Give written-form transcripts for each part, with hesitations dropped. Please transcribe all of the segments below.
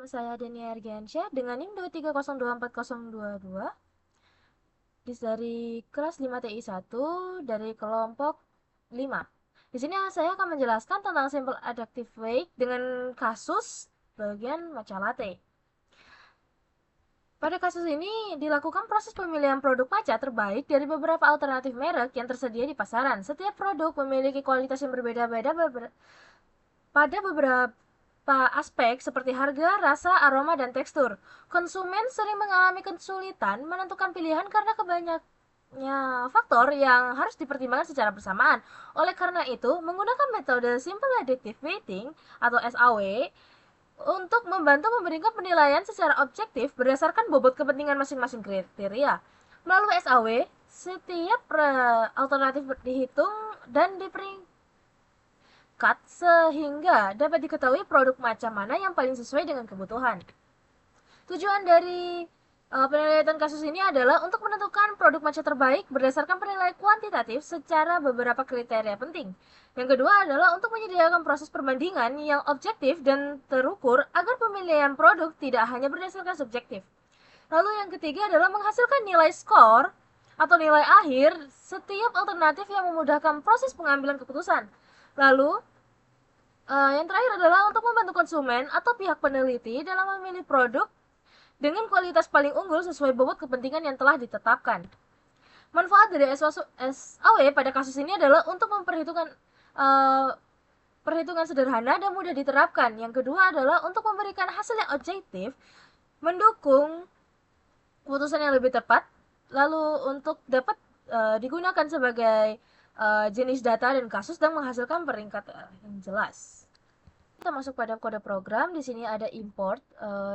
Saya Denia Ergiansyah dengan NIM 230240022 dari kelas 5 TI 1 dari kelompok 5. Di sini saya akan menjelaskan tentang simple adaptive wake dengan kasus bagian matcha latte. Pada kasus ini dilakukan proses pemilihan produk matcha terbaik dari beberapa alternatif merek yang tersedia di pasaran. Setiap produk memiliki kualitas yang berbeda-beda pada beberapa aspek seperti harga, rasa, aroma, dan tekstur. Konsumen sering mengalami kesulitan menentukan pilihan karena banyaknya faktor yang harus dipertimbangkan secara bersamaan. Oleh karena itu, menggunakan metode Simple Adaptive Weighting atau SAW untuk membantu memberikan penilaian secara objektif berdasarkan bobot kepentingan masing-masing kriteria. Melalui SAW, setiap alternatif dihitung dan diperingkat sehingga dapat diketahui produk macam mana yang paling sesuai dengan kebutuhan. Tujuan dari penelitian kasus ini adalah untuk menentukan produk matcha terbaik berdasarkan penilaian kuantitatif secara beberapa kriteria penting. Yang kedua adalah untuk menyediakan proses perbandingan yang objektif dan terukur agar pemilihan produk tidak hanya berdasarkan subjektif. Lalu yang ketiga adalah menghasilkan nilai skor atau nilai akhir setiap alternatif yang memudahkan proses pengambilan keputusan. Lalu yang terakhir adalah untuk membantu konsumen atau pihak peneliti dalam memilih produk dengan kualitas paling unggul sesuai bobot kepentingan yang telah ditetapkan. Manfaat dari SAW pada kasus ini adalah untuk memperhitungkan perhitungan sederhana dan mudah diterapkan. Yang kedua adalah untuk memberikan hasil yang objektif, mendukung keputusan yang lebih tepat, lalu untuk dapat digunakan sebagai jenis data dan kasus dan menghasilkan peringkat yang jelas. Kita masuk pada kode program. Di sini ada import,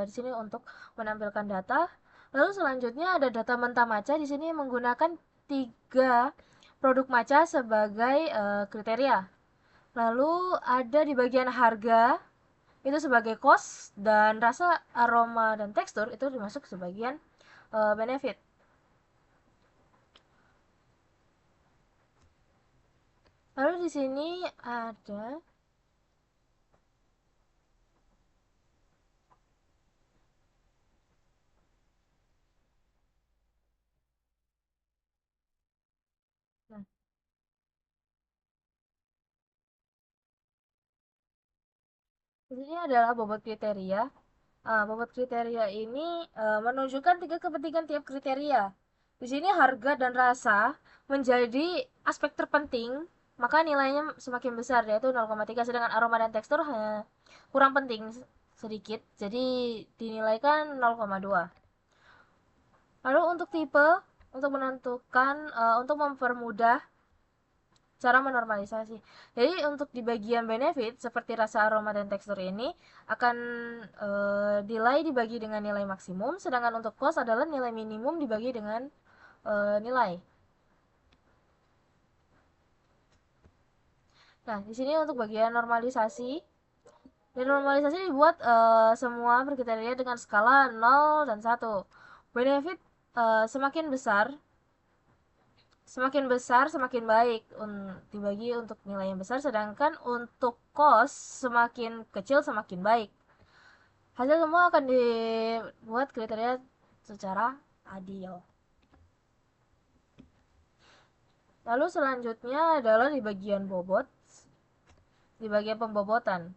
di sini untuk menampilkan data. Lalu selanjutnya ada data mentah matcha. Di sini menggunakan 3 produk matcha sebagai kriteria. Lalu ada di bagian harga itu sebagai cost, dan rasa, aroma, dan tekstur itu dimasuk sebagian benefit. Lalu di sini ada nah, di sini adalah bobot kriteria. Bobot kriteria ini menunjukkan 3 kepentingan tiap kriteria. Di sini harga dan rasa menjadi aspek terpenting, maka nilainya semakin besar, yaitu 0,3, sedangkan aroma dan tekstur kurang penting sedikit, jadi dinilaikan 0,2. Lalu untuk tipe, untuk menentukan, untuk mempermudah cara menormalisasi. Jadi untuk di bagian benefit seperti rasa, aroma, dan tekstur ini akan nilai dibagi dengan nilai maksimum, sedangkan untuk cost adalah nilai minimum dibagi dengan nilai. Nah, di sini untuk bagian normalisasi. Dan normalisasi dibuat semua berkriteria dengan skala 0 dan 1. Benefit semakin besar semakin baik dibagi untuk nilai yang besar, sedangkan untuk cost semakin kecil semakin baik. Hasil semua akan dibuat kriteria secara adil. Lalu selanjutnya adalah di bagian bobot, di bagian pembobotan.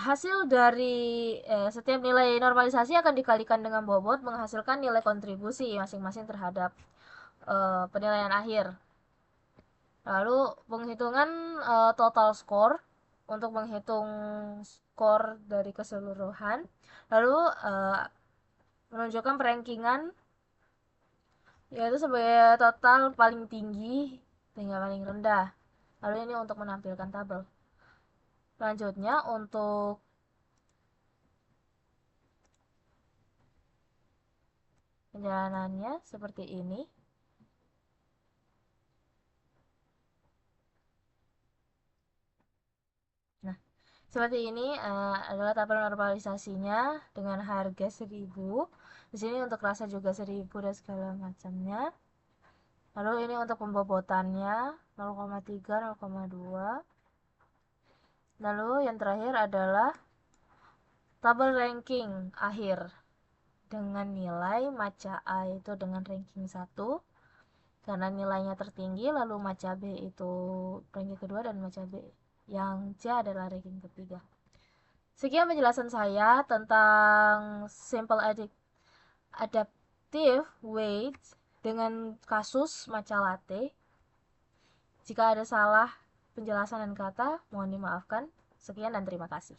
Hasil dari setiap nilai normalisasi akan dikalikan dengan bobot menghasilkan nilai kontribusi masing-masing terhadap penilaian akhir. Lalu penghitungan total score untuk menghitung skor dari keseluruhan. Lalu menunjukkan perankingan, yaitu sebagai total paling tinggi hingga paling rendah. Lalu ini untuk menampilkan tabel. Selanjutnya untuk penjalanannya seperti ini. Nah, seperti ini adalah tabel normalisasinya dengan harga 1000. Di sini untuk rasa juga 1000 dan segala macamnya. Lalu ini untuk pembobotannya 0,3, 0,2. Lalu yang terakhir adalah tabel ranking akhir dengan nilai matcha A itu dengan ranking 1 karena nilainya tertinggi, lalu matcha B itu ranking kedua dan matcha B yang C adalah ranking ketiga. Sekian penjelasan saya tentang simple adaptive weight dengan kasus matcha latte. Jika ada salah penjelasan dan kata, mohon dimaafkan. Sekian dan terima kasih.